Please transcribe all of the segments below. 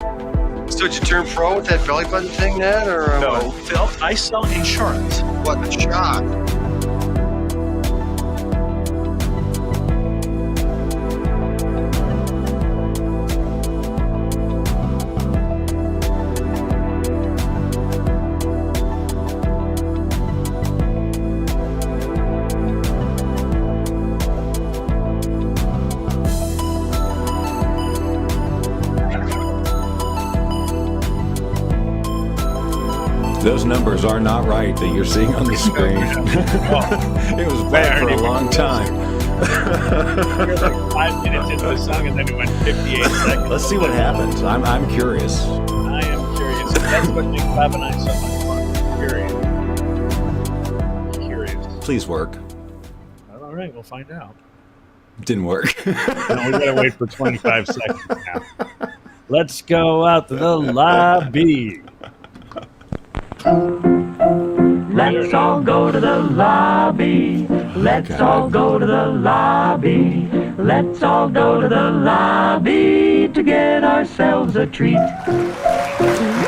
So did you turn pro with that belly button thing, Ned, or No, Phil, I sell insurance. what a shock? Those numbers are not right that you're seeing on the screen. It was bad for a long time. You're like 5 minutes into the song and then it went 58 seconds. Let's see what happens. I'm curious. I am curious. That's what makes Bob and I so much fun. Curious. Please work. All right, we'll find out. Didn't work. No, we gotta wait for 25 seconds now. Let's go out to the lobby. Let's all go to the lobby. Let's all go to the lobby. Let's all go to the lobby to get ourselves a treat.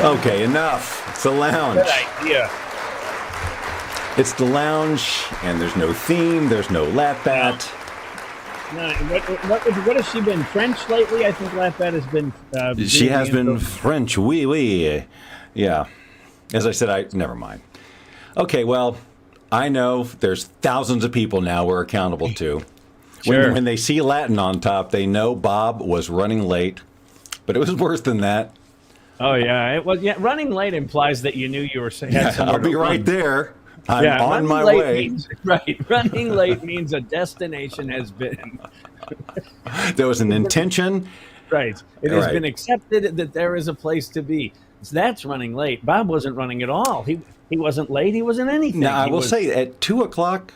Okay, enough. It's the lounge. Good idea. It's the lounge, and there's no theme. There's no lap bat. No, what has she been? French lately? I think Lafayette has been. She has been French. Oui, oui. Yeah. As I said, never mind. Okay, well, I know there's thousands of people now we're accountable to. Sure. When they see Latin on top, they know Bob was running late, but it was worse than that. Oh yeah, it was. Yeah, running late implies that you knew you were. Had I'll be right run. there. I'm on my way. Running late means a destination has been. There was an intention. Right. It has Right. been accepted that there is a place to be. So that's running late. Bob wasn't running at all. He wasn't late. He wasn't anything. Now, I He will was- say at 2 o'clock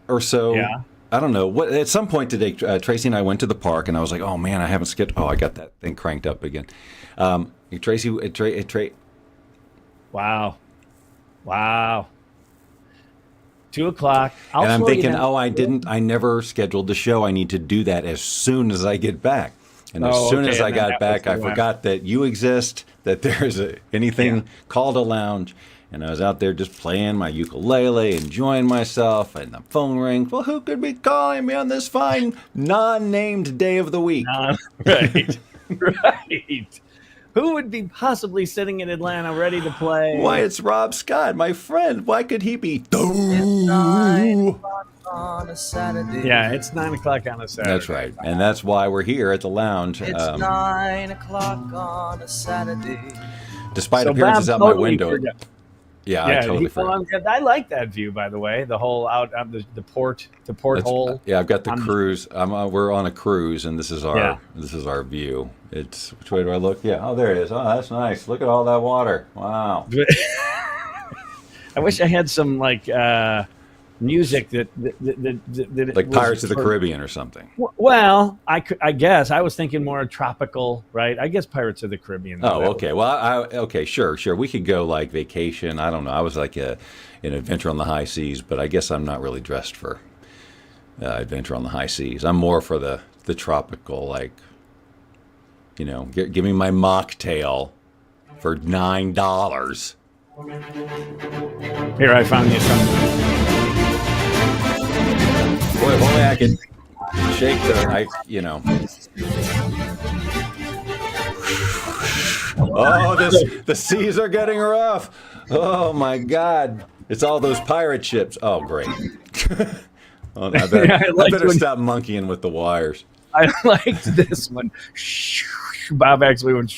or so, Yeah. I don't know. At some point today, Tracy and I went to the park, and I was like, oh, man, I haven't skipped. Oh, I got that thing cranked up again. Tracy, Wow. 2 o'clock. and I'm slow you thinking, down. I never scheduled the show. I need to do that as soon as I get back. And as Oh, soon okay, as I and then got that was back, the I one. forgot that you exist, that there's anything Yeah. called a lounge. And I was out there just playing my ukulele, enjoying myself, and the phone rings. Well, who could be calling me on this fine, non-named day of the week? Right. Right. Who would be possibly sitting in Atlanta ready to play? Why, it's Rob Scott, my friend. Why could he be? On a Saturday. Yeah, it's 9 o'clock on a Saturday. That's right. And that's why we're here at the lounge. It's 9 o'clock on a Saturday. Despite So appearances Bob out my totally window. forgot. Yeah, I totally he- forgot. I like that view, by the way. The whole out of the porthole. Yeah, I've got the on the- cruise. We're on a cruise, and this is our view. It's which way do I look? Yeah. Oh, there it is. Oh, that's nice. Look at all that water. Wow. I wish I had some music that Like was Pirates of the for- Caribbean or something. Well, I guess I was thinking more tropical, right? I guess Pirates of the Caribbean. Oh, okay. Well, okay, sure. We could go like vacation. I don't know. I was like an adventure on the high seas, but I guess I'm not really dressed for adventure on the high seas. I'm more for the tropical, like, give me my mocktail for $9. Here, I found you some. Boy, if only I could shake Oh, the seas are getting rough. Oh my God! It's all those pirate ships. Oh, great. I better, Yeah, I liked when- stop monkeying with the wires. I liked this one. Bob actually went.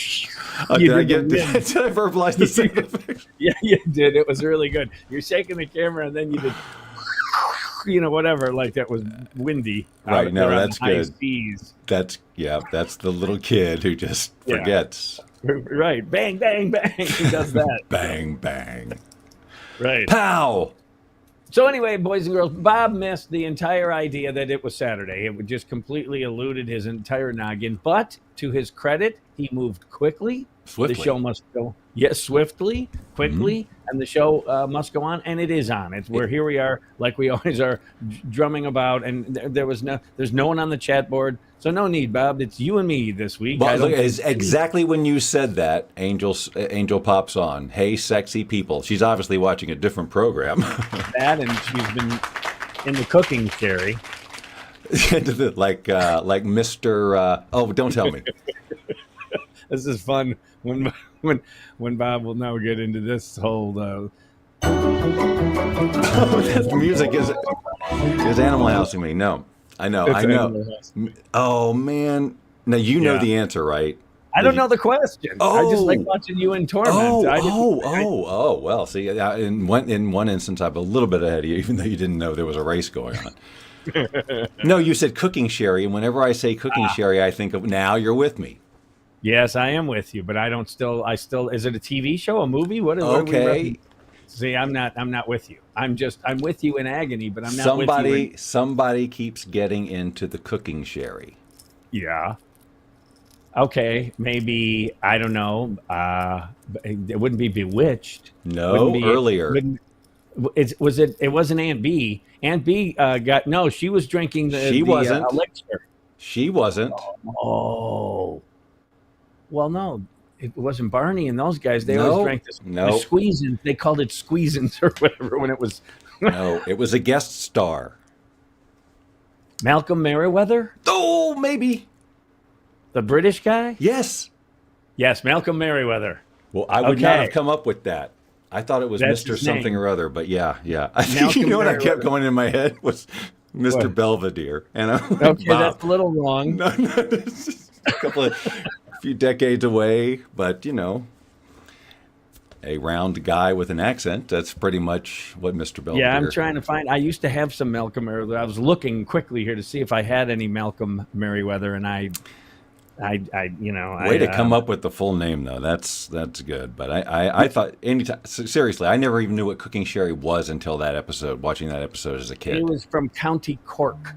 Did I did the wind. did I verbalize the sound effect? Yeah, you did. It was really good. You're shaking the camera, and then you did, whatever, like that was windy. Right, out no, there on that's the high good. seas. That's the little kid who just Yeah. forgets. Right. Bang, bang, bang. He does that. Bang, bang. Right. Pow! So anyway, boys and girls, Bob missed the entire idea that it was Saturday. It would just completely eluded his entire noggin. But to his credit, he moved quickly. Swiftly. The show must go. Yes, swiftly, quickly. and the show must go on, and it is on. Here we are, like we always are, drumming about, and there's no one on the chat board, so no need, Bob. It's you and me this week. Well, look, exactly when you said that, Angel pops on. Hey, sexy people. She's obviously watching a different program. That, and she's been in the cooking, Sherry. like Mr. Oh, don't tell me. This is fun when Bob will now get into this whole. That music is Animal Housing me. No, I know. Oh man, now you know the answer, right? I don't know the question. I just like watching you in torment. Well, see, in one instance, I'm a little bit ahead of you, even though you didn't know there was a race going on. No, you said cooking sherry, and whenever I say cooking sherry, I think of now you're with me. Yes, I am with you, but I still. Is it a TV show, a movie? What Okay. See, I'm not with you. I'm with you in agony, but I'm not with you. Somebody keeps getting into the cooking sherry. Yeah. Okay, maybe, I don't know. It wouldn't be Bewitched. No, earlier. It wasn't Aunt B. Aunt B she was drinking the wasn't. elixir. She wasn't. Oh. Well, no, it wasn't Barney and those guys. They always drank the squeezins. They called it squeezins or whatever when it was. No, it was a guest star. Malcolm Merriweather? Oh, maybe. The British guy? Yes. Yes, Malcolm Merriweather. Well, I would not have come up with that. I thought it was That's Mr. his something name. or other, but yeah. Malcolm You know what I Merriweather. kept going in my head was Mr. What? Belvedere. And Okay, that's a little wrong. No, it's just a few decades away, but a round guy with an accent. That's pretty much what Mr. Belvedere. Yeah, I'm trying to find. I used to have some Malcolm Merriweather. I was looking quickly here to see if I had any Malcolm Merriweather, and I Way to come up with the full name, though. That's good. But I thought seriously, I never even knew what cooking sherry was until that episode. Watching that episode as a kid. It was from County Cork.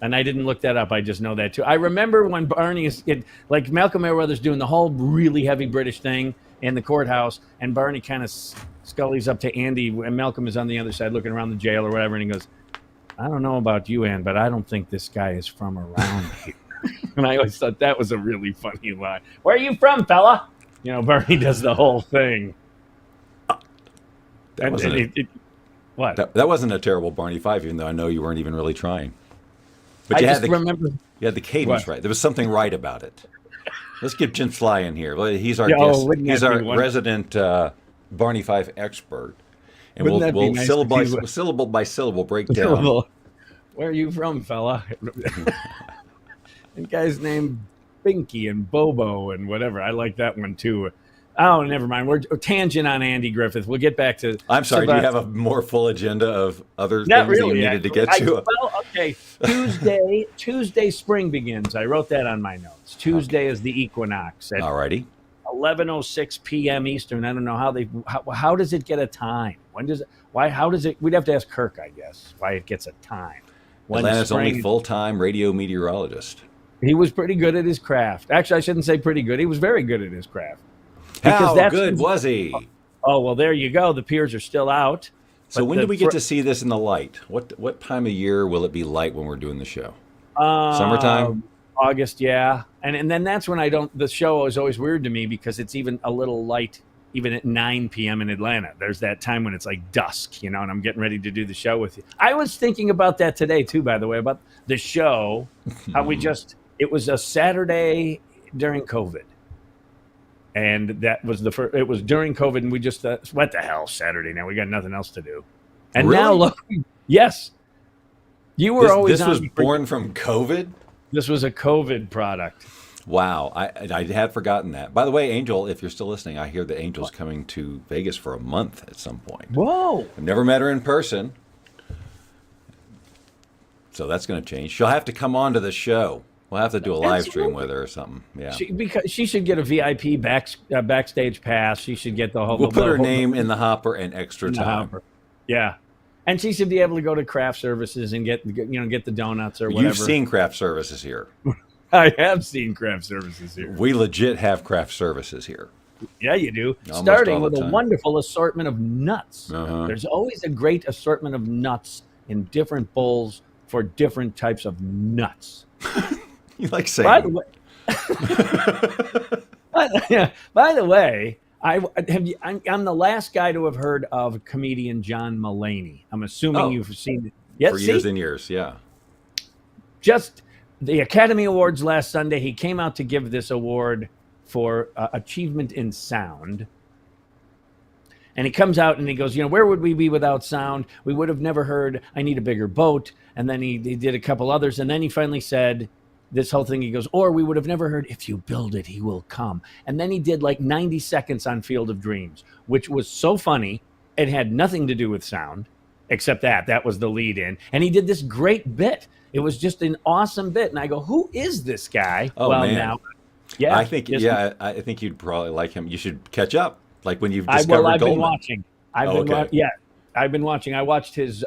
And I didn't look that up. I just know that too. I remember when Barney like Malcolm Merriweather's doing the whole really heavy British thing in the courthouse, and Barney kind of scullies up to Andy, and Malcolm is on the other side looking around the jail or whatever, and he goes, "I don't know about you, Ann, but I don't think this guy is from around here." And I always thought that was a really funny line. Where are you from, fella? Barney does the whole thing. That wasn't a terrible Barney Fife, even though I know you weren't even really trying. But you had the cadence right. There was something right about it. Let's get Jim Sly in here. He's our guest. He's our resident Barney Fife expert, and we'll syllable by syllable break down. Where are you from, fella? And guy's named Binky and Bobo and whatever. I like that one too. Oh, never mind. We're tangent on Andy Griffith. We'll get back to. I'm sorry. Do you have a more full agenda of other things that you needed to get to? Okay. Tuesday, spring begins. I wrote that on my notes. Tuesday is the equinox at Alrighty. 11:06 p.m. Eastern. I don't know how does it get a time? When does it? Why? How does it? We'd have to ask Kirk, I guess, why it gets a time. Atlanta's only full-time radio meteorologist. He was pretty good at his craft. Actually, I shouldn't say pretty good. He was very good at his craft. How good was he? Oh, well, there you go. The piers are still out. So when do we get to see this in the light? What time of year will it be light when we're doing the show? Summertime? August, yeah. And then that's when the show is always weird to me because it's even a little light, even at 9 p.m. in Atlanta. There's that time when it's like dusk, and I'm getting ready to do the show with you. I was thinking about that today, too, by the way, about the show, how it was a Saturday during COVID. And that was it was during COVID, and we just, what the hell, Saturday now? We got nothing else to do. And really? Now, look, yes. You were always This was born from COVID? This was a COVID product. Wow. I had forgotten that. By the way, Angel, if you're still listening, I hear that Angel's coming to Vegas for a month at some point. Whoa. I've never met her in person. So that's going to change. She'll have to come on to the show. We'll have to do a live stream with her or something. Yeah. Because she should get a VIP backstage pass. She should get the whole. We'll put her name in the hopper and extra time. Yeah, and she should be able to go to craft services and get the donuts or whatever. You've seen craft services here. I have seen craft services here. We legit have craft services here. Yeah, you do. Almost Starting all the with a time. wonderful assortment of nuts. Uh-huh. There's always a great assortment of nuts in different bowls for different types of nuts. You like By the saying? way, by the way, I'm the last guy to have heard of comedian John Mulaney. I'm assuming Oh. you've seen it. Yes, For years and years, yeah. just the Academy Awards last Sunday. He came out to give this award for achievement in sound. And he comes out and he goes, where would we be without sound? We would have never heard I Need a Bigger Boat. And then he did a couple others. And then he finally said this whole thing. He goes, or we would have never heard If You Build It, He Will Come. And then he did like 90 seconds on Field of Dreams, which was so funny. It had nothing to do with sound, except that was the lead in. And he did this great bit. It was just an awesome bit. And I go, who is this guy? Oh, well, man. now, yeah. I think yes, I think you'd probably like him. You should catch up, like when you've I've discovered been Goldman. watching. I've been watching. I watched his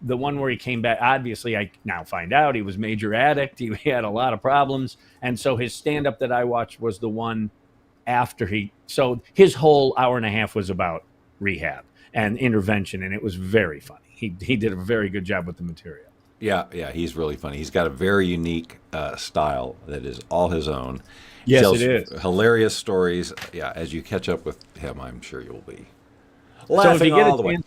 the one where he came back. Obviously, I now find out he was major addict. He had a lot of problems, and so his stand up that I watched was the one after he. So his whole hour and a half was about rehab and intervention, and it was very funny. He did a very good job with the material. Yeah, he's really funny. He's got a very unique style that is all his own. Yes, Tells it is. hilarious stories. Yeah, as you catch up with him, I'm sure you'll be So laughing if you get all a the way. chance,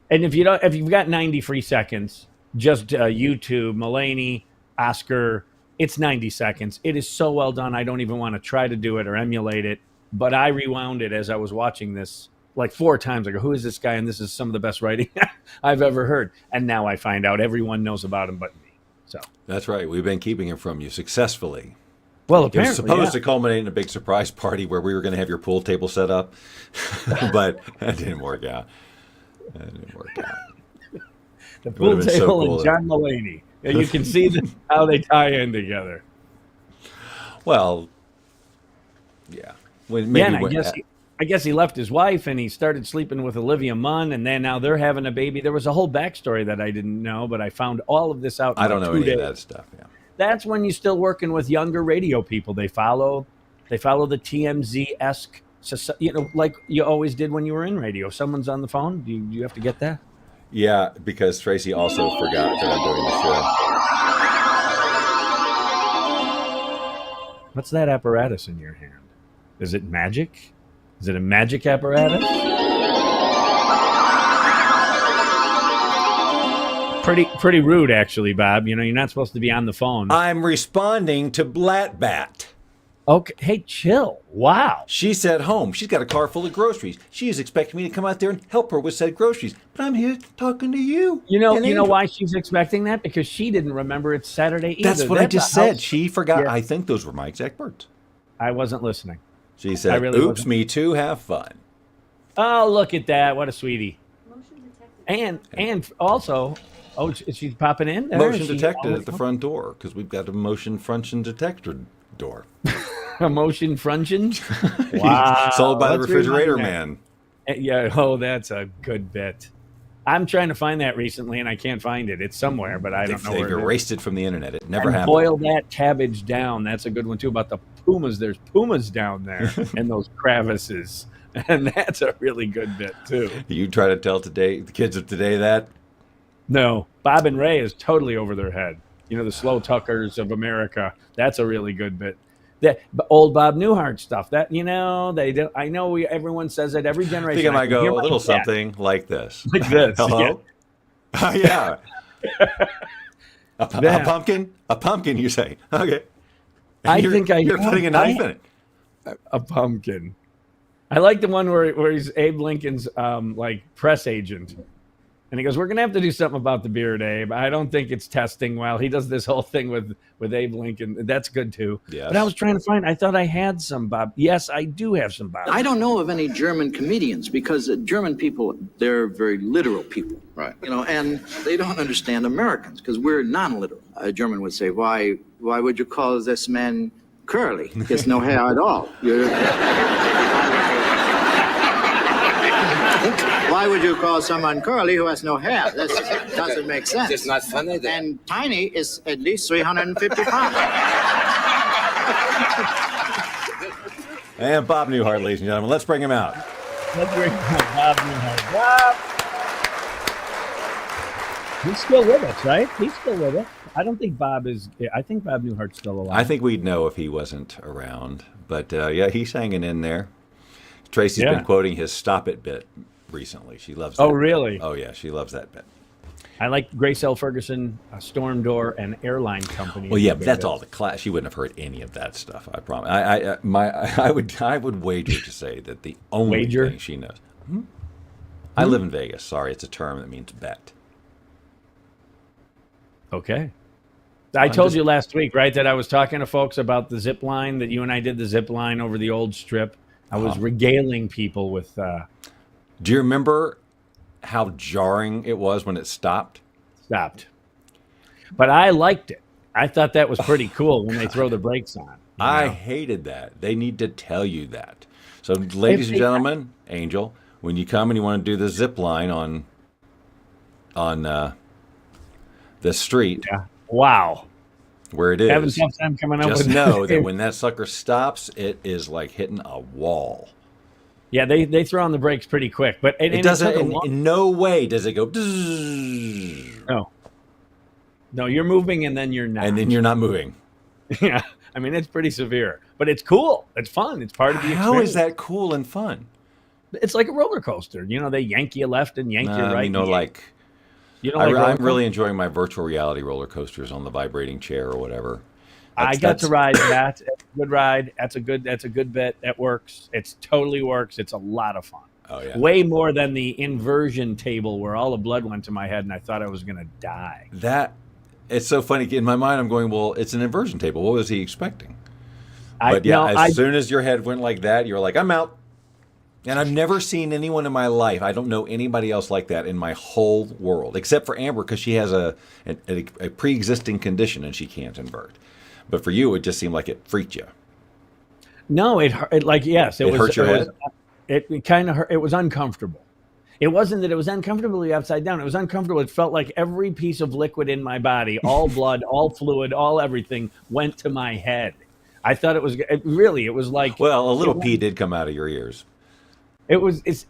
and if you've got 90 free seconds, just YouTube Mulaney Oscar. It's 90 seconds. It is so well done. I don't even want to try to do it or emulate it. But I rewound it as I was watching this like 4 times. I go, who is this guy? And this is some of the best writing I've ever heard. And now I find out everyone knows about him but me. So That's right. We've been keeping him from you successfully. well, It was apparently, supposed to culminate in a big surprise party where we were going to have your pool table set up, but that didn't work out. the would've pool been so table cool. and John Mulaney. And you can see how they tie in together. Well, yeah. When Yeah, maybe and when, I guess he left his wife and he started sleeping with Olivia Munn, and then now they're having a baby. There was a whole backstory that I didn't know, but I found all of this out. In I don't like know 2 any days. of that stuff. Yeah. That's when you're still working with younger radio people. They follow the TMZ-esque, like you always did when you were in radio. Someone's on the phone. Do you have to get that? Yeah, because Tracy also forgot that I'm doing the show. What's that apparatus in your hand? Is it magic? Is it a magic apparatus? Pretty rude, actually, Bob. You're not supposed to be on the phone. I'm responding to Blatbat. Okay, hey, chill. Wow. She's at home. She's got a car full of groceries. She is expecting me to come out there and help her with said groceries. But I'm here talking to you. You know and Andrew. why she's expecting that? Because she didn't remember it's Saturday either. That's what I just a said. house- She forgot. Yeah. I think those were my exact words. I wasn't listening. She said, I really oops, wasn't. me too, have fun. Oh, look at that. What a sweetie. And also, she's popping in there? Motion Is she detected on at the front door because we've got a motion function detector door. A motion function? Wow. Sold by the Let's refrigerator rewind that. man. Yeah, oh, that's a good bit. I'm trying to find that recently, and I can't find it. It's somewhere, but I don't know They've where it is. erased it from the internet. It never And happened. boil that cabbage down. That's a good one, too, about the pumas. There's pumas down there in those crevices. And that's a really good bit, too. You try to tell the kids of today that? No, Bob and Ray is totally over their head. The slow tuckers of America. That's a really good bit. That old Bob Newhart stuff. That they do. I know everyone says it every I generation. think I might can hear go a my little dad something like this. like this. Hello? Yeah. A Yeah. pumpkin? A pumpkin, you say. Okay. You're putting a knife in it. A pumpkin. I like the one where he's Abe Lincoln's like press agent. And he goes, we're going to have to do something about the beard, Abe. I don't think it's testing well. He does this whole thing with Abe Lincoln. That's good, too. Yes. But I was trying to find, I thought I had some, Bob. Yes, I do have some, Bob. I don't know of any German comedians because German people, they're very literal people. Right. And they don't understand Americans because we're non-literal. A German would say, why would you call this man curly? He has no hair at all. Why would you call someone curly who has no hair? That doesn't make sense. It's not funny. And tiny is at least 350 pounds. And Bob Newhart, ladies and gentlemen. Let's bring him out. Let's bring Bob Newhart. Bob! He's still with us, right? He's still with us. I don't think Bob is. I think Bob Newhart's still alive. I think we'd know if he wasn't around. But yeah, he's hanging in there. Tracy's been quoting his "Stop It" bit recently. She loves that. Oh, really? Bit. Oh, yeah, she loves that bit. I like Grace L. Ferguson, Storm Door, and Airline Company. Well, yeah, but that's all the class. She wouldn't have heard any of that stuff. I promise. I would wager to say that the only thing she knows. I live in Vegas. Sorry, it's a term that means bet. Okay. I told you last week, right, that I was talking to folks about the zip line, that you and I did the zip line over the old strip. I was regaling people with. Do you remember how jarring it was when it stopped? Stopped. But I liked it. I thought that was pretty cool when they throw the brakes on. I hated that. They need to tell you that. So, ladies and gentlemen, Angel, when you come and you want to do the zip line on the street. Yeah. Wow. Where it is. Having a tough time coming up just with know that when that sucker stops, it is like hitting a wall. Yeah, they throw on the brakes pretty quick, but it doesn't. In no way does it go. No, you're moving and then you're not. And then you're not moving. Yeah, I mean it's pretty severe, but it's cool. It's fun. It's part of the experience. How is that cool and fun? It's like a roller coaster. You know, they yank you left and yank you right. I'm really enjoying my virtual reality roller coasters on the vibrating chair or whatever. I got to ride that. It's a good ride. That's a good bit. That works. It totally works. It's a lot of fun. Oh yeah. Way more than the inversion table where all the blood went to my head and I thought I was going to die. It's so funny. In my mind, I'm going, well, it's an inversion table. What was he expecting? As soon as your head went like that, you're like, I'm out. And I've never seen anyone in my life. I don't know anybody else like that in my whole world, except for Amber, because she has a pre-existing condition and she can't invert. But for you, it just seemed like it freaked you. No, it hurt your head. It kind of hurt. It was uncomfortable. It wasn't that it was uncomfortably upside down. It was uncomfortable. It felt like every piece of liquid in my body, all blood, all fluid, all everything went to my head. I thought it was like. Well, a little pee did come out of your ears.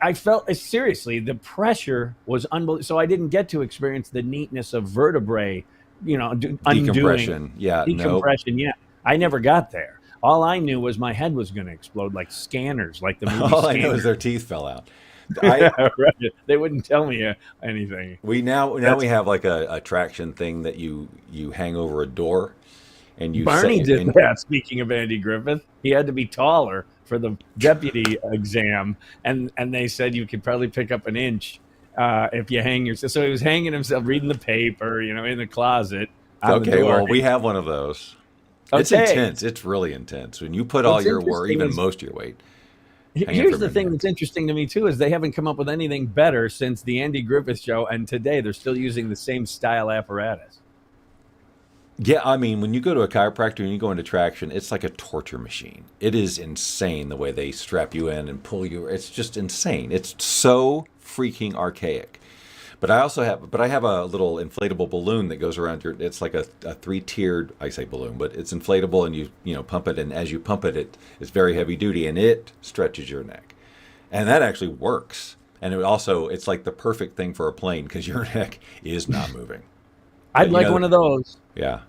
I felt seriously, the pressure was unbelievable. So I didn't get to experience the neatness of vertebrae, decompression. Decompression. Yeah. I never got there. All I knew was my head was going to explode like Scanners, like the movie All Scanners. I know is their teeth fell out. Right. They wouldn't tell me anything. We have like a traction thing that you hang over a door, and you. Barney did that. Speaking of Andy Griffith, he had to be taller for the deputy exam, and they said you could probably pick up an inch if you hang yourself. So he was hanging himself, reading the paper, in the closet. Okay, well, we have one of those. Okay. It's intense. It's really intense. When you put all your weight, even most of your weight. Here's the thing that's interesting to me, too, is they haven't come up with anything better since the Andy Griffith Show, and today they're still using the same style apparatus. Yeah, I mean, when you go to a chiropractor and you go into traction, it's like a torture machine. It is insane the way they strap you in and pull you. It's just insane. It's so freaking archaic. But I have a little inflatable balloon that goes around your. It's like a 3-tiered, I say balloon, but it's inflatable, and you pump it, and as you pump it, it's very heavy duty, and it stretches your neck, and that actually works. And it's like the perfect thing for a plane because your neck is not moving. I'd like one of those. Yeah.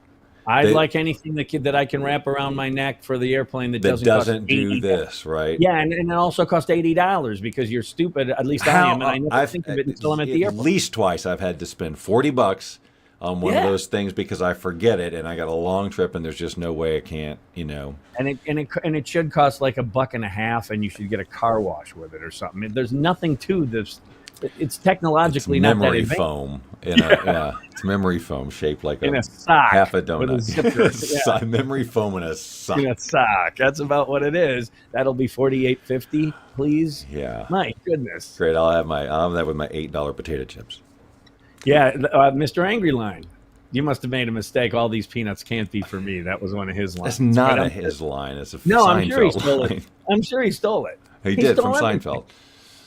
I'd like anything that I can wrap around my neck for the airplane that doesn't do this, right? Yeah, and it also costs $80 because you're stupid. At least I am, and I never think of it until I'm at the airport. At least twice I've had to spend $40 on one of those things because I forget it, and I got a long trip, and there's just no way I can't, And it should cost like $1.50, and you should get a car wash with it or something. There's nothing to this. It's technologically not that advanced. Foam. It's memory foam shaped like in a sock, half a donut. With a memory foam in a sock. In a sock. That's about what it is. That'll be $48.50, please. Yeah. My goodness. Great. I'll have that with my $8 potato chips. Yeah, Mr. Angry Line. You must have made a mistake. All these peanuts can't be for me. That was one of his lines. That's not his line. It's a no. Seinfeld I'm sure he stole line. it. I'm sure he stole it. He did from Seinfeld.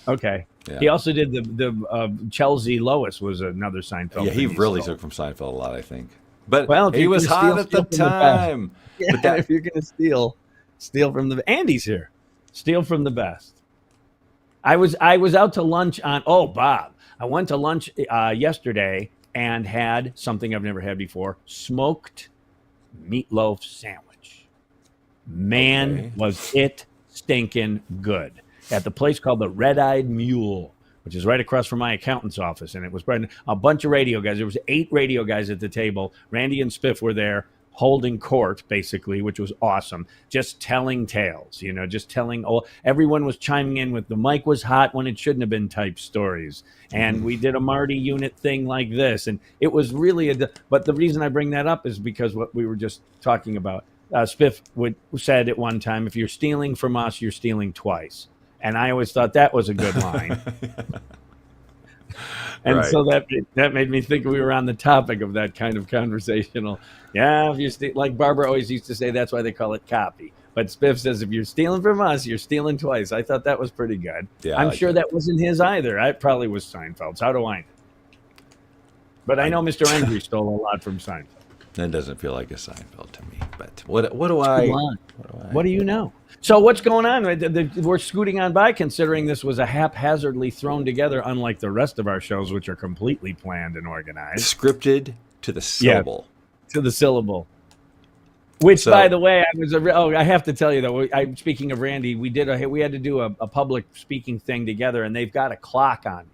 Okay. Yeah. He also did the Chelsea Lois was another Seinfeld. Yeah, he really took from Seinfeld a lot, I think. But if he was hot at the time. But if you're going to steal from the Andy's here. Steal from the best. I was out to lunch on. Oh, Bob, I went to lunch yesterday and had something I've never had before: smoked meatloaf sandwich. Man, Okay. was it stinking good at the place called the Red Eyed Mule, which is right across from my accountant's office. And it was a bunch of radio guys. There was 8 radio guys at the table. Randy and Spiff were there holding court, basically, which was awesome. Just telling tales, just telling. Oh, everyone was chiming in with the mic was hot when it shouldn't have been type stories. And we did a Marty unit thing like this. And it was really but the reason I bring that up is because what we were just talking about. Spiff said at one time, if you're stealing from us, you're stealing twice. And I always thought that was a good line. And Right. so that made me think we were on the topic of that kind of conversational. Yeah, if you're like Barbara always used to say, that's why they call it copy. But Spiff says, if you're stealing from us, you're stealing twice. I thought that was pretty good. Yeah, I I'm like sure that. that wasn't his either. It probably was Seinfeld's. How do I know? But I know Mr. Angry stole a lot from Seinfeld. That doesn't feel like a Seinfeld to me. But what do I? Come on. What do you know? So what's going on? We're scooting on by, considering this was a haphazardly thrown together, unlike the rest of our shows, which are completely planned and organized Scripted to the syllable. to the syllable. Which, So- by the way, I have to tell you though. Speaking of Randy, we had to do a public speaking thing together, and they've got a clock on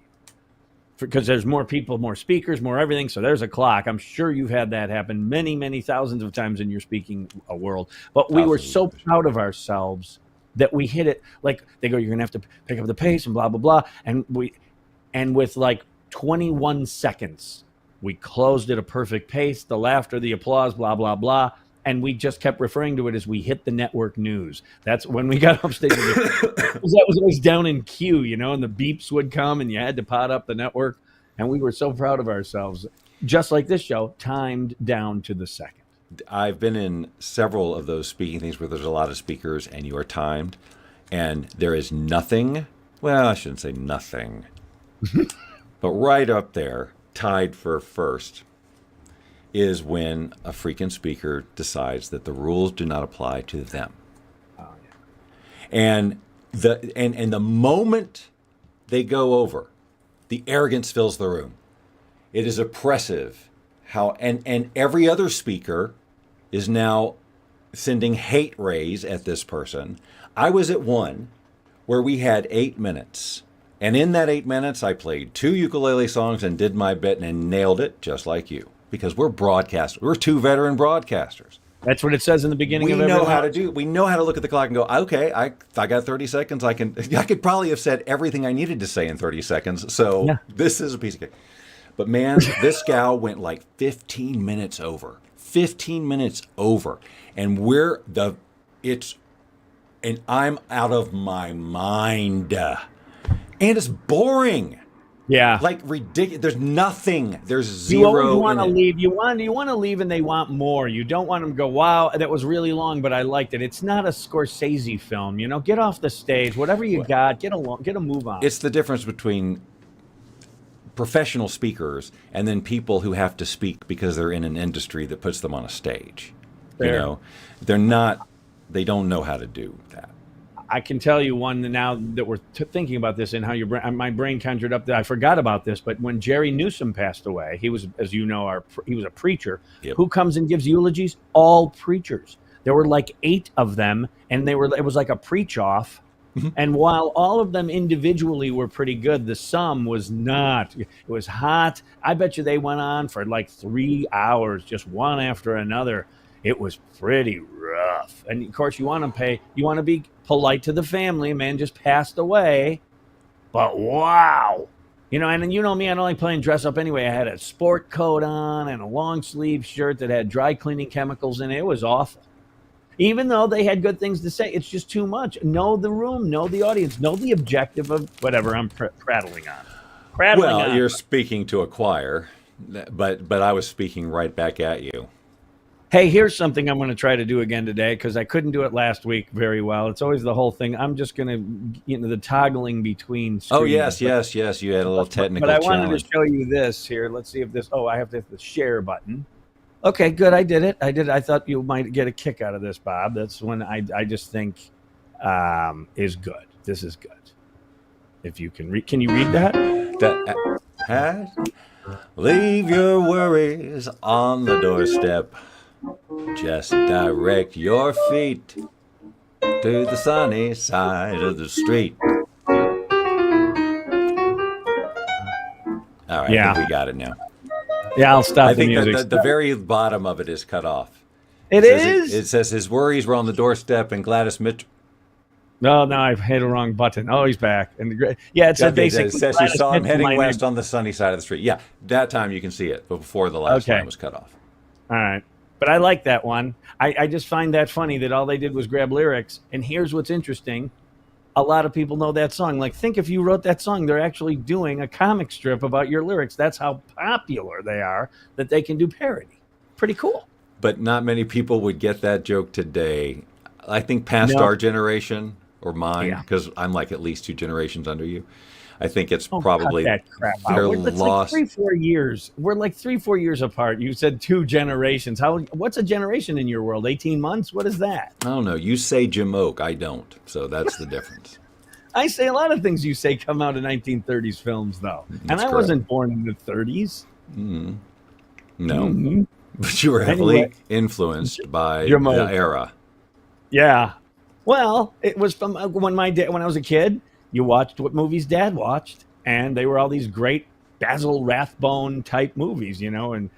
because there's more people, more speakers, more everything. So there's a clock. I'm sure you've had that happen many, many thousands of times in your speaking world. But we were Thousands so of times. proud of ourselves that we hit it. Like they go, you're gonna have to pick up the pace and blah blah blah. And with like 21 seconds, we closed at a perfect pace. The laughter, the applause, blah blah blah. And we just kept referring to it as we hit the network news. That's when we got upstage. That was always down in queue, and the beeps would come and you had to pot up the network. And we were so proud of ourselves. Just like this show, timed down to the second. I've been in several of those speaking things where there's a lot of speakers and you are timed, and there is nothing. Well, I shouldn't say nothing, but right up there, tied for first, is when a freaking speaker decides that the rules do not apply to them. And the moment they go over, the arrogance fills the room. It is oppressive how and every other speaker is now sending hate rays at this person. I was at one where we had 8 minutes. And in that 8 minutes, I played 2 ukulele songs and did my bit and nailed it just like you. Because we're broadcasters. We're 2 veteran broadcasters. That's what it says in the beginning We of every know how line. to do. We know how to look at the clock and go, okay, I got 30 seconds. I could probably have said everything I needed to say in 30 seconds. So Yeah. this is a piece of cake. But man, this gal went like 15 minutes over. 15 minutes over. And I'm out of my mind. And it's boring. Yeah. Like ridiculous. There's nothing. There's You zero. always want to in it. leave. You want to leave, and they want more. You don't want them to go, "Wow, that was really long, but I liked it." It's not a Scorsese film, Get off the stage. Whatever you got, get a move on. It's the difference between professional speakers and then people who have to speak because they're in an industry that puts them on a stage. Fair. They don't know how to do that. I can tell you one now that we're thinking about this and how my brain conjured up that I forgot about this. But when Jerry Newsom passed away, he was, as you know, he was a preacher. Yep. Who comes and gives eulogies? All preachers. There were like 8 of them, and it was like a preach off. And while all of them individually were pretty good, the sum was not. It was hot. I bet you they went on for like 3 hours, just one after another. It was pretty rough. And of course, you want to be polite to the family. Man just passed away. But wow. And you know me, I don't like playing dress up anyway. I had a sport coat on and a long sleeve shirt that had dry cleaning chemicals in it. It was awful. Even though they had good things to say, it's just too much. Know the room, know the audience, know the objective of whatever I'm prattling on. Well, you're speaking to a choir, but I was speaking right back at you. Hey, here's something I'm going to try to do again today because I couldn't do it last week very well. It's always the whole thing. I'm just going to, the toggling between screens. Oh, yes. You had a little technical But I challenge. wanted to show you this here. Let's see if this. Oh, I have to hit the share button. Okay, good. I did it. I thought you might get a kick out of this, Bob. That's when I just think is good. This is good. If you can read, can you read that? Leave your worries on the doorstep. Just direct your feet to the sunny side of the street. All right, Yeah. I think we got it now. Yeah, I'll stop I the think music. the very bottom of it is cut off. It is? It says his worries were on the doorstep, and Gladys Mitchell. No, I've hit a wrong button. Oh, he's back. And yeah, it said basically. It says you saw him heading west on the sunny side of the street. Yeah, that time you can see it, but before the last line was cut off. All right. But I like that one. I just find that funny that all they did was grab lyrics. And here's what's interesting. A lot of people know that song. Like, think if you wrote that song, they're actually doing a comic strip about your lyrics. That's how popular they are, that they can do parody. Pretty cool. But not many people would get that joke today. I think past our generation, or mine, because I'm like at least 2 generations under you. I think it's probably cut that crap out. they're We're lost. like 3-4 years. We're like 3-4 years apart. You said 2 generations. What's a generation in your world? 18 months? What is that? I don't know. You say Jamoke, I don't. So that's the difference. I say a lot of things you say come out of 1930s films, though. That's I wasn't born in the 30s. Mm-hmm. No. But you were heavily influenced by Jamoke. the era. Yeah. Well, it was from when I was a kid. You watched what movies Dad watched, and they were all these great Basil Rathbone type movies, and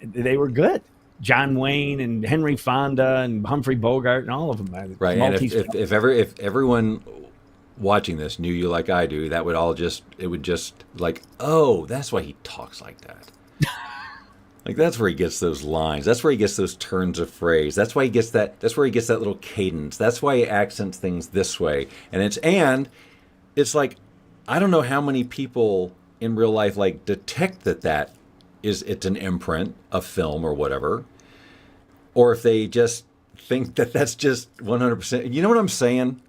they were good. John Wayne and Henry Fonda and Humphrey Bogart and all of them. Right, and if everyone watching this knew you like I do, it would just like, oh, that's why he talks like that. Like, that's where he gets those lines. That's where he gets those turns of phrase. That's why he gets that. That's where he gets that little cadence. That's why he accents things this way. And it's like, I don't know how many people in real life like detect it's an imprint of film or whatever, or if they just think that that's just 100%. You know what I'm saying?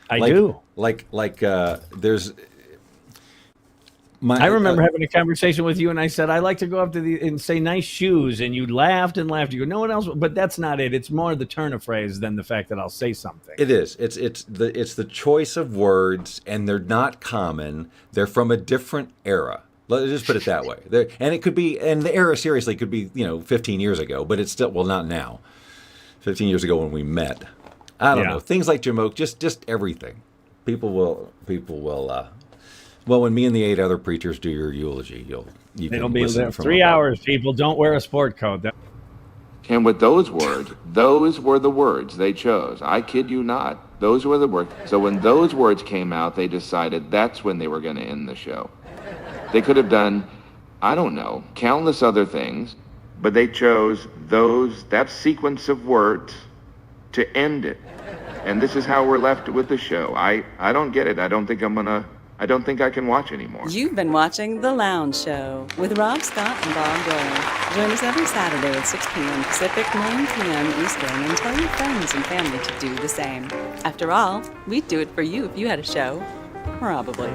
I do. There's. I remember having a conversation with you, and I said, I like to go up to and say nice shoes, and you laughed and laughed. You go, no one else, but that's not it. It's more the turn of phrase than the fact that I'll say something. It is. It's the choice of words, and they're not common. They're from a different era. Let's just put it that way. And it could be, and the era seriously could be 15 years ago, but it's still, well, not now. 15 years ago when we met. I don't know, things like Jamoke, just everything. People will. Well, when me and the 8 other preachers do your eulogy, It'll be there 3 hours. People, don't wear a sport coat. And with those words, those were the words they chose. I kid you not. Those were the words. So when those words came out, they decided that's when they were going to end the show. They could have done, I don't know, countless other things, but they chose that sequence of words to end it. And this is how we're left with the show. I don't get it. I don't think I can watch anymore. You've been watching The Lounge Show with Rob Scott and Bob Dole. Join us every Saturday at 6 p.m. Pacific, 9 p.m. Eastern, and tell your friends and family to do the same. After all, we'd do it for you if you had a show. Probably.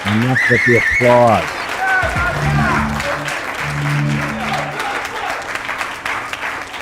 Enough with the applause.